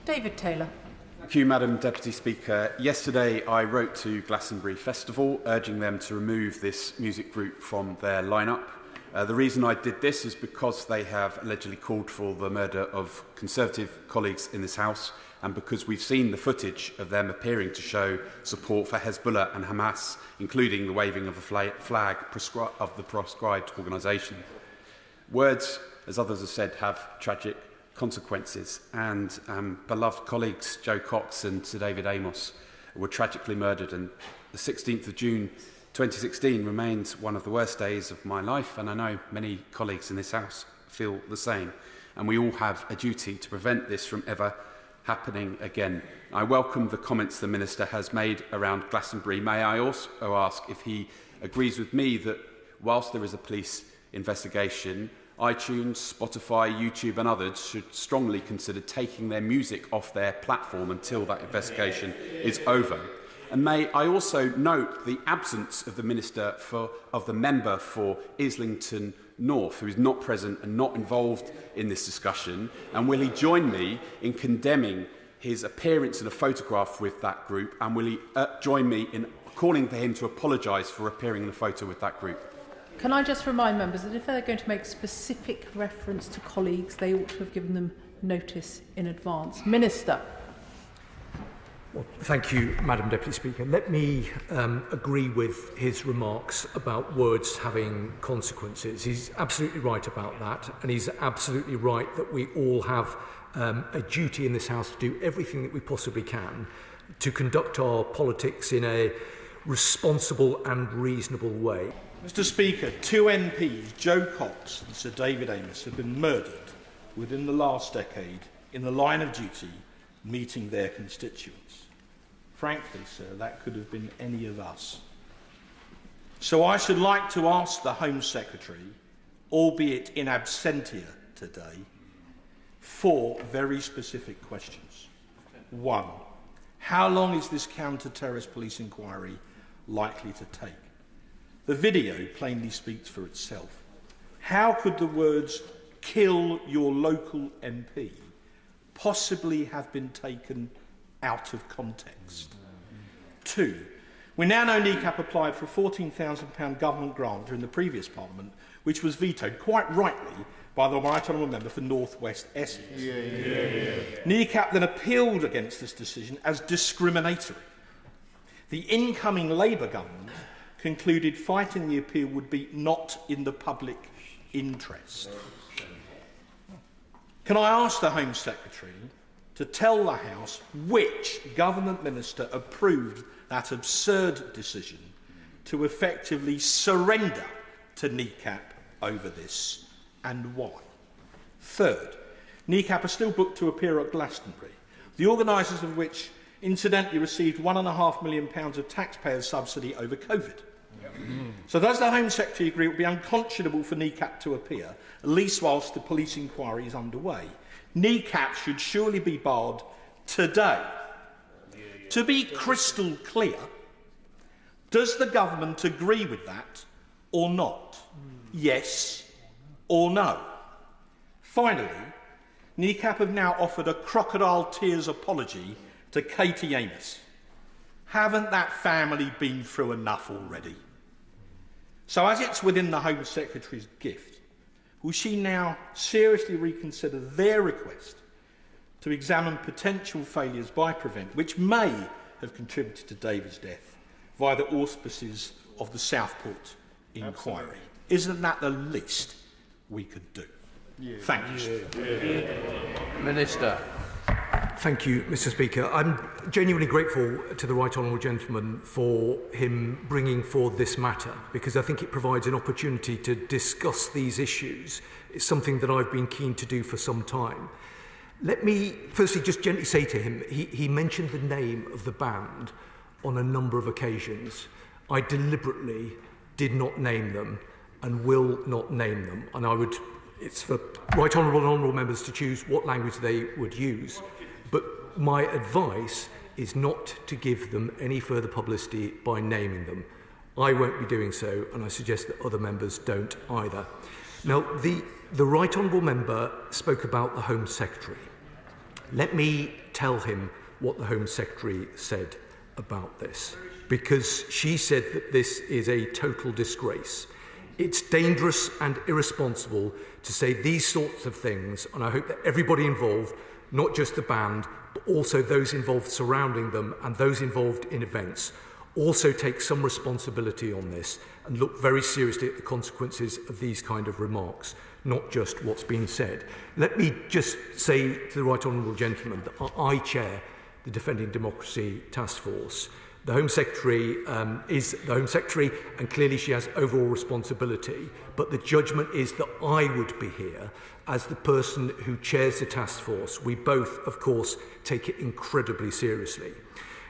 David Taylor. Thank you, Madam Deputy Speaker. Yesterday I wrote to Glastonbury Festival urging them to remove this music group from their lineup. The reason I did this is because they have allegedly called for the murder of Conservative colleagues in this House, and because we've seen the footage of them appearing to show support for Hezbollah and Hamas, including the waving of a flag of the proscribed organisation. Words, as others have said, have tragic consequences, and beloved colleagues Joe Cox and Sir David Amos were tragically murdered, and the 16th of June 2016 remains one of the worst days of my life, and I know many colleagues in this House feel the same, and we all have a duty to prevent this from ever happening again. I welcome the comments the Minister has made around Glastonbury. May I also ask if he agrees with me that whilst there is a police investigation, iTunes, Spotify, YouTube and others should strongly consider taking their music off their platform until that investigation is over. And may I also note the absence of the of the member for Islington North, who is not present and not involved in this discussion, and will he join me in condemning his appearance in a photograph with that group, and will he join me in calling for him to apologise for appearing in a photo with that group? Can I just remind members that if they're going to make specific reference to colleagues, they ought to have given them notice in advance. Minister. Well, thank you, Madam Deputy Speaker. Let me agree with his remarks about words having consequences. He's absolutely right about that, and he's absolutely right that we all have a duty in this House to do everything that we possibly can to conduct our politics in a responsible and reasonable way. Mr. Speaker, 2 MPs, Joe Cox and Sir David Amos, have been murdered within the last decade in the line of duty meeting their constituents. Frankly, sir, that could have been any of us. So I should like to ask the Home Secretary, albeit in absentia today, 4 very specific questions. 1. How long is this counter-terrorist police inquiry likely to take? The video plainly speaks for itself. How could the words, "kill your local MP," possibly have been taken out of context? 2. We now know KNEECAP applied for a £14,000 government grant during the previous Parliament, which was vetoed, quite rightly, by the Right Honourable Member for North West Essex. KNEECAP then appealed against this decision as discriminatory. The incoming Labour government concluded fighting the appeal would be not in the public interest. Can I ask the Home Secretary to tell the House which government minister approved that absurd decision to effectively surrender to KNEECAP over this, and why? 3rd, KNEECAP are still booked to appear at Glastonbury, the organisers of which incidentally received £1.5 million of taxpayers' subsidy over COVID. So does the Home Secretary agree it would be unconscionable for KNEECAP to appear, at least whilst the police inquiry is underway? KNEECAP should surely be barred today. To be crystal clear, does the government agree with that or not? Yes or no? Finally, KNEECAP have now offered a crocodile tears apology to Katie Amos. Haven't that family been through enough already? So as it's within the Home Secretary's gift, will she now seriously reconsider their request to examine potential failures by Prevent, which may have contributed to David's death, via the auspices of the Southport inquiry? Absolutely. Isn't that the least we could do? Thank you. Minister. Thank you, Mr. Speaker. I'm genuinely grateful to the Right Honourable Gentleman for him bringing forward this matter, because I think it provides an opportunity to discuss these issues. It's something that I've been keen to do for some time. Let me firstly just gently say to him, he mentioned the name of the band on a number of occasions. I deliberately did not name them and will not name them, and it's for Right Honourable and Honourable Members to choose what language they would use. But my advice is not to give them any further publicity by naming them. I won't be doing so, and I suggest that other members don't either. Now, the Right Honourable Member spoke about the Home Secretary. Let me tell him what the Home Secretary said about this, because she said that this is a total disgrace. It's dangerous and irresponsible to say these sorts of things, and I hope that everybody involved, not just the band, but also those involved surrounding them and those involved in events, also take some responsibility on this and look very seriously at the consequences of these kind of remarks, not just what's been said. Let me just say to the Right Honourable Gentleman that I chair the Defending Democracy Task Force. The Home Secretary is the Home Secretary, and clearly she has overall responsibility, but the judgment is that I would be here as the person who chairs the task force. We both, of course, take it incredibly seriously.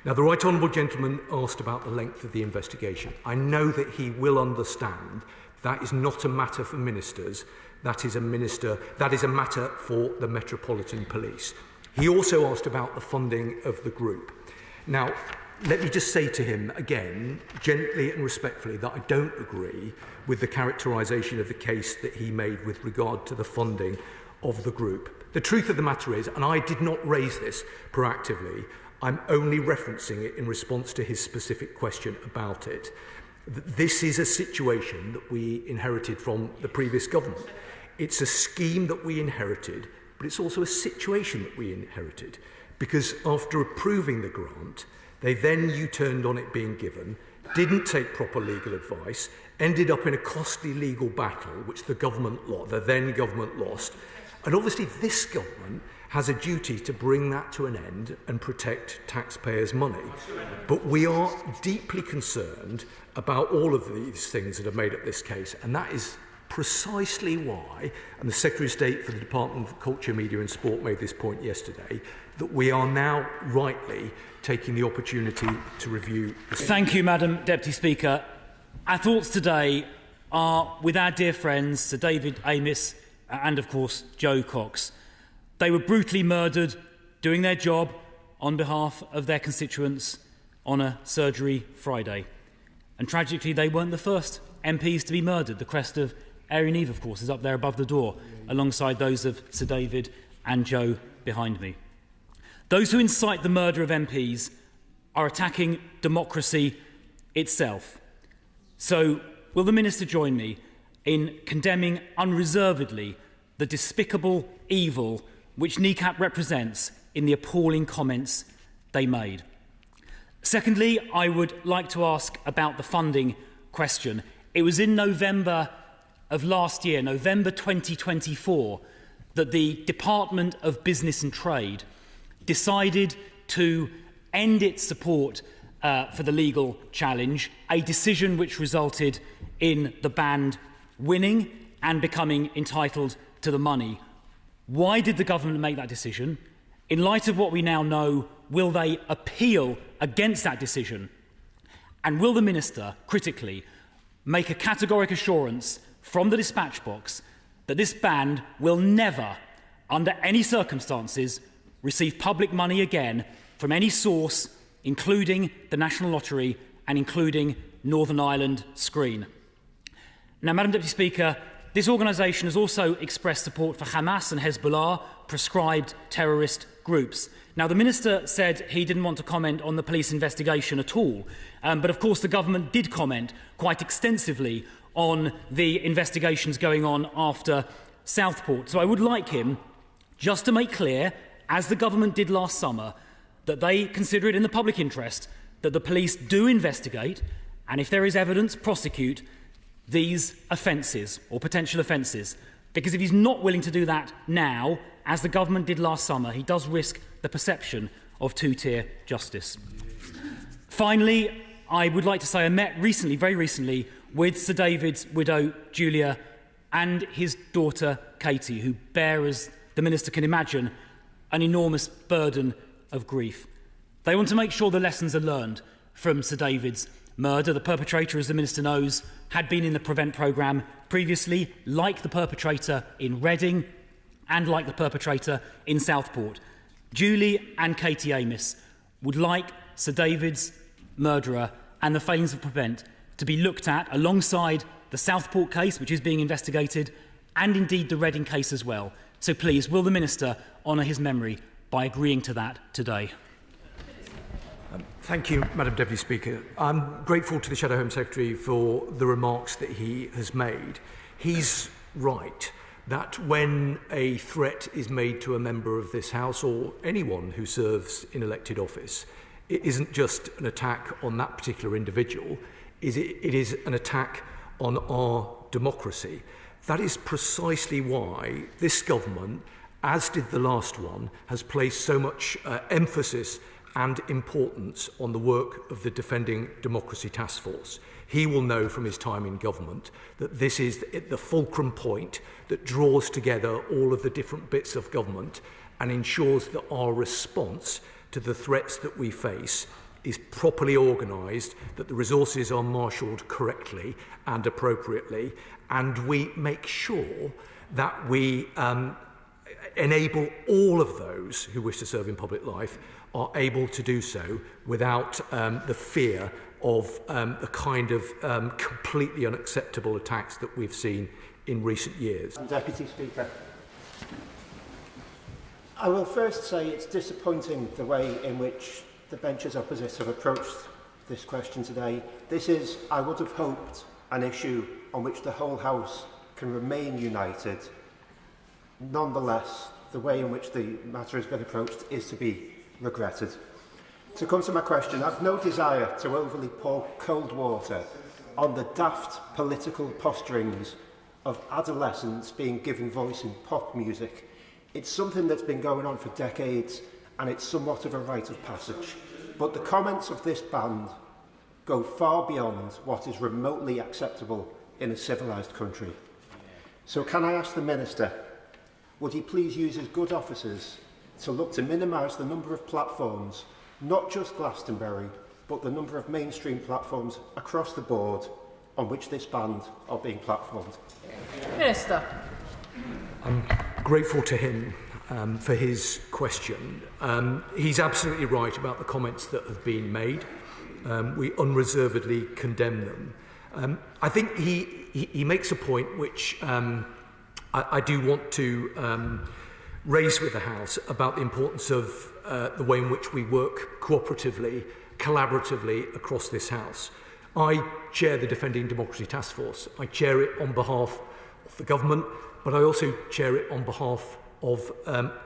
Now, the Right Honourable Gentleman asked about the length of the investigation. I know that he will understand that is not a matter for ministers, that is a matter for the Metropolitan Police. He also asked about the funding of the group. Now, let me just say to him again, gently and respectfully, that I don't agree with the characterisation of the case that he made with regard to the funding of the group. The truth of the matter is, and I did not raise this proactively, I'm only referencing it in response to his specific question about it. This is a situation that we inherited from the previous government. It's a scheme that we inherited, but it's also a situation that we inherited, because after approving the grant, they then U-turned on it being given, didn't take proper legal advice, ended up in a costly legal battle, which the then government lost. And obviously this government has a duty to bring that to an end and protect taxpayers' money. But we are deeply concerned about all of these things that have made up this case, and that is precisely why, and the Secretary of State for the Department of Culture, Media and Sport made this point yesterday, that we are now rightly taking the opportunity to review the... Thank you, Madam Deputy Speaker. Our thoughts today are with our dear friends Sir David Amess and, of course, Joe Cox. They were brutally murdered doing their job on behalf of their constituents on a surgery Friday. And tragically, they weren't the first MPs to be murdered. The crest of Erin Eve, of course, is up there above the door, alongside those of Sir David and Joe behind me. Those who incite the murder of MPs are attacking democracy itself. So, will the Minister join me in condemning unreservedly the despicable evil which KNEECAP represents in the appalling comments they made? Secondly, I would like to ask about the funding question. It was in November of last year, November 2024, that the Department of Business and Trade decided to end its support for the legal challenge, a decision which resulted in the band winning and becoming entitled to the money. Why did the government make that decision? In light of what we now know, will they appeal against that decision? And will the Minister, critically, make a categoric assurance from the dispatch box that this band will never, under any circumstances, receive public money again from any source, including the National Lottery and including Northern Ireland Screen? Now, Madam Deputy Speaker, this organisation has also expressed support for Hamas and Hezbollah, proscribed terrorist groups. Now, the Minister said he didn't want to comment on the police investigation at all, but of course the government did comment quite extensively on the investigations going on after Southport. So I would like him just to make clear, as the government did last summer, that they consider it in the public interest that the police do investigate and, if there is evidence, prosecute these offences or potential offences. Because if he's not willing to do that now, as the government did last summer, he does risk the perception of two-tier justice. Finally, I would like to say I met recently, very recently, with Sir David's widow, Julia, and his daughter, Katie, who bear, as the Minister can imagine, an enormous burden of grief. They want to make sure the lessons are learned from Sir David's murder. The perpetrator, as the Minister knows, had been in the Prevent programme previously, like the perpetrator in Reading and like the perpetrator in Southport. Julie and Katie Amess would like Sir David's murderer and the failings of Prevent to be looked at alongside the Southport case, which is being investigated, and indeed the Reading case as well. So please, will the Minister honour his memory by agreeing to that today? Thank you, Madam Deputy Speaker. I'm grateful to the Shadow Home Secretary for the remarks that he has made. He's right that when a threat is made to a member of this House or anyone who serves in elected office, it isn't just an attack on that particular individual, it is an attack on our democracy. That is precisely why this government, as did the last one, has placed so much emphasis and importance on the work of the Defending Democracy Task Force. He will know from his time in government that this is the fulcrum point that draws together all of the different bits of government and ensures that our response to the threats that we face is properly organised, that the resources are marshalled correctly and appropriately, and we make sure that we enable all of those who wish to serve in public life are able to do so without the fear of the kind of completely unacceptable attacks that we've seen in recent years. Deputy Speaker, I will first say it's disappointing the way in which the benches opposite have approached this question today. This is, I would have hoped, an issue on which the whole House can remain united. Nonetheless, the way in which the matter has been approached is to be regretted. To come to my question, I have no desire to overly pour cold water on the daft political posturings of adolescents being given voice in pop music. It's something that's been going on for decades, and it's somewhat of a rite of passage. But the comments of this band go far beyond what is remotely acceptable in a civilised country. So can I ask the Minister, would he please use his good offices to look to minimise the number of platforms, not just Glastonbury, but the number of mainstream platforms across the board on which this band are being platformed? Minister. I'm grateful to him for his question. He's absolutely right about the comments that have been made. We unreservedly condemn them. I think he makes a point which I do want to raise with the House about the importance of the way in which we work cooperatively, collaboratively across this House. I chair the Defending Democracy Task Force. I chair it on behalf of the government, but I also chair it on behalf of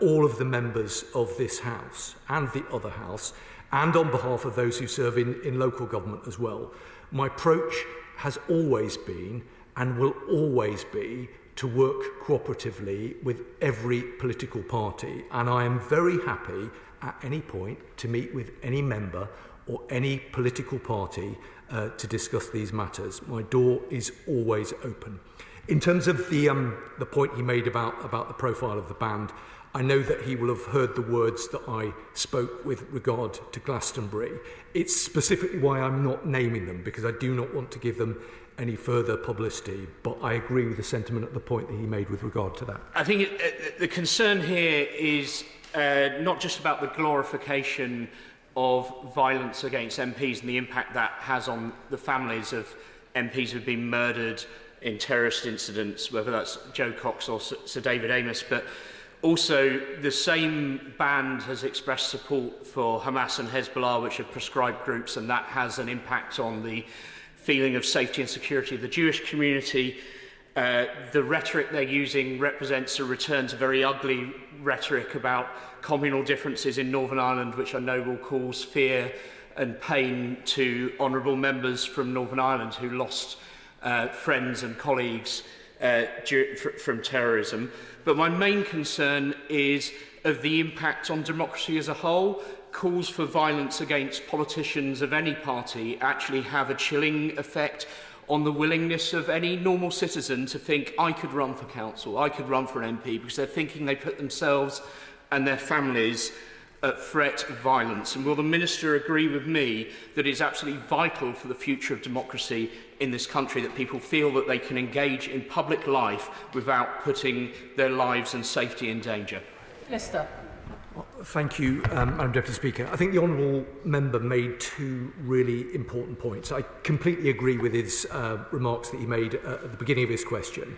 all of the members of this House and the other House, and on behalf of those who serve in local government as well. My approach has always been and will always be to work cooperatively with every political party, and I am very happy at any point to meet with any member or any political party to discuss these matters. My door is always open. In terms of the point he made about the profile of the band, I know that he will have heard the words that I spoke with regard to Glastonbury. It's specifically why I'm not naming them, because I do not want to give them any further publicity, but I agree with the sentiment at the point that he made with regard to that. I think the concern here is not just about the glorification of violence against MPs and the impact that has on the families of MPs who have been murdered in terrorist incidents, whether that's Joe Cox or Sir David Amess, but also the same band has expressed support for Hamas and Hezbollah, which are proscribed groups, and that has an impact on the feeling of safety and security of the Jewish community. The rhetoric they're using represents a return to very ugly rhetoric about communal differences in Northern Ireland, which I know will cause fear and pain to honourable members from Northern Ireland who lost friends and colleagues from terrorism. But my main concern is of the impact on democracy as a whole. Calls for violence against politicians of any party actually have a chilling effect on the willingness of any normal citizen to think, I could run for council, I could run for an MP, because they're thinking they put themselves and their families at threat of violence. And will the Minister agree with me that it's absolutely vital for the future of democracy in this country that people feel that they can engage in public life without putting their lives and safety in danger? Minister. Thank you, Madam Deputy Speaker. I think the honourable member made two really important points. I completely agree with his remarks that he made at the beginning of his question,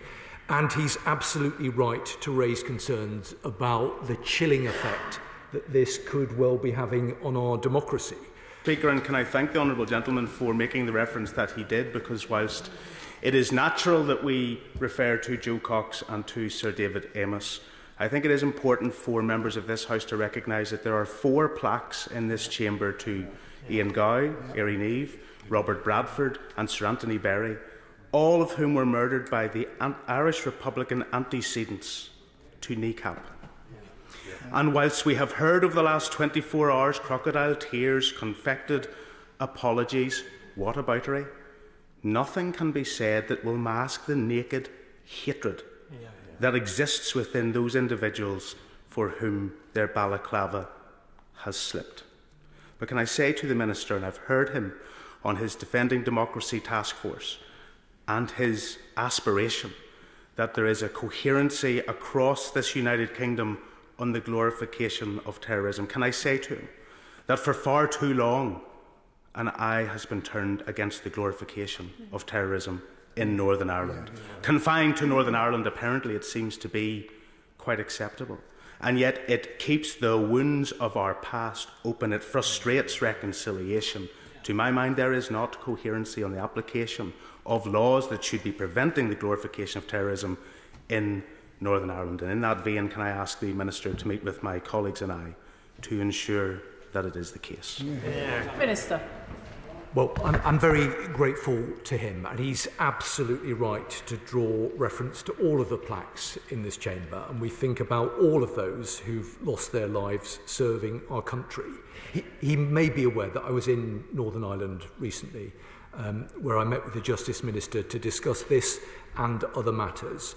and he's absolutely right to raise concerns about the chilling effect that this could well be having on our democracy. Speaker, and can I thank the honourable gentleman for making the reference that he did, because whilst it is natural that we refer to Joe Cox and to Sir David Amess, I think it is important for members of this House to recognise that there are 4 plaques in this chamber to Ian Gow, Erin Neve, Robert Bradford and Sir Anthony Berry, all of whom were murdered by the Irish Republican antecedents to KNEECAP. And whilst we have heard over the last 24 hours crocodile tears, confected apologies, whataboutery, nothing can be said that will mask the naked hatred that exists within those individuals for whom their balaclava has slipped. But can I say to the Minister, and I've heard him on his Defending Democracy task force and his aspiration that there is a coherency across this United Kingdom on the glorification of terrorism, can I say to him that for far too long an eye has been turned against the glorification of terrorism in Northern Ireland. Confined to Northern Ireland, apparently it seems to be quite acceptable. And yet it keeps the wounds of our past open. It frustrates reconciliation. To my mind, there is not coherency on the application of laws that should be preventing the glorification of terrorism in Northern Ireland. And in that vein, can I ask the Minister to meet with my colleagues and I to ensure that it is the case? Minister. Well, I'm very grateful to him, and he's absolutely right to draw reference to all of the plaques in this chamber, and we think about all of those who've lost their lives serving our country. He may be aware that I was in Northern Ireland recently, where I met with the Justice Minister to discuss this and other matters.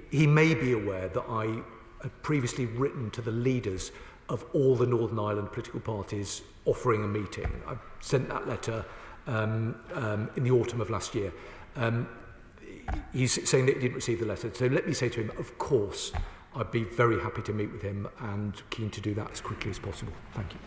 He may be aware that I had previously written to the leaders of all the Northern Ireland political parties offering a meeting. I sent that letter in the autumn of last year. He's saying that he didn't receive the letter. So let me say to him, of course, I'd be very happy to meet with him and keen to do that as quickly as possible. Thank you.